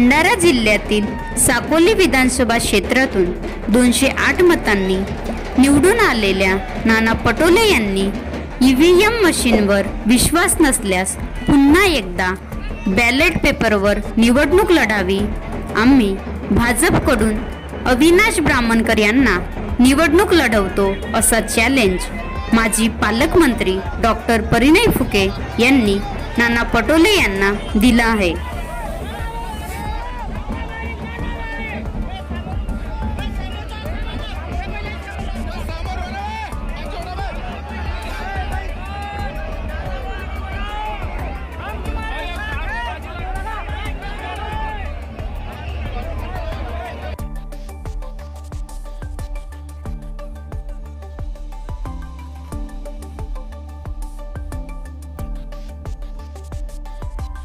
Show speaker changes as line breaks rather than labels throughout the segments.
भंडारा जिल्ह्यातील साकोली विधानसभा क्षेत्रातून 208 मतांनी निवडून आलेल्या नाना पटोले यांनी ईव्हीएम मशीनवर विश्वास नसल्यास पुन्हा एकदा बॅलेट पेपरवर निवडणूक लढावी। आम्ही भाजपकडून अविनाश ब्राह्मणकर यांना निवडणूक लढवतो असा चॅलेंज माजी पालकमंत्री डॉक्टर परिणय फुके यांनी नाना पटोले यांना दिला आहे।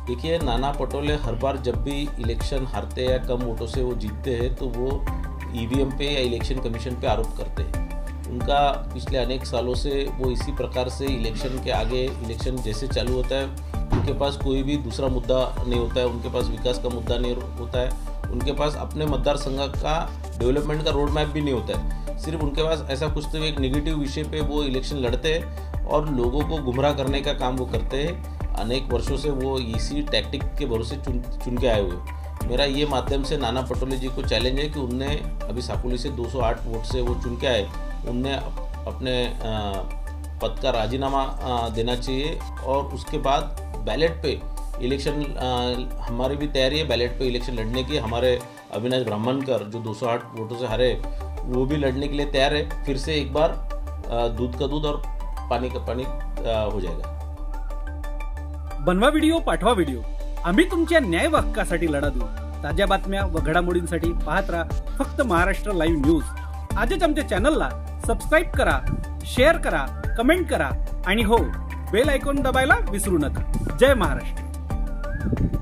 देखिए, नाना पटोले हर बार जब भी इलेक्शन हारते या कम वोटों से वो जीतते हैं तो वो ईवीएम पे या इलेक्शन कमीशन पे आरोप करते हैं। उनका पिछले अनेक सालों से वो इसी प्रकार से इलेक्शन के आगे, इलेक्शन जैसे चालू होता है उनके पास कोई भी दूसरा मुद्दा नहीं होता है, उनके पास विकास का मुद्दा नहीं होता है, उनके पास अपने मतदार संघ का डेवलपमेंट का रोड मैप भी नहीं होता है। सिर्फ उनके पास ऐसा कुछ तो एक नेगेटिव विषय पे वो इलेक्शन लड़ते हैं और लोगों को गुमराह करने का काम वो करते हैं। अनेक वर्षों से वो इसी टैक्टिक के भरोसे चुन के आए हुए। मेरा ये माध्यम से नाना पटोले जी को चैलेंज है कि उनने अभी साकोली से 208 वोट से वो चुन के आए, उनने अपने पद का राजीनामा देना चाहिए और उसके बाद बैलेट पे इलेक्शन, हमारी भी तैयारी है बैलेट पे इलेक्शन लड़ने की। हमारे अविनाश ब्राह्मणकर जो 208 वोटों से हारे वो भी लड़ने के लिए तैयार है। फिर से एक बार दूध का दूध और पानी का पानी हो जाएगा।
बनवा व्हिडिओ, पाठवा व्हिडिओ, आम्ही तुमच्या न्याय हक्कासाठी लढा देऊ। ताज्या बातम्या व घडामोडींसाठी पाहत राहा फक्त महाराष्ट्र लाईव्ह न्यूज। आजच आमच्या चॅनलला सबस्क्राईब करा, शेअर करा, कमेंट करा आणि हो, बेल आयकॉन दबायला विसरू नका। जय महाराष्ट्र।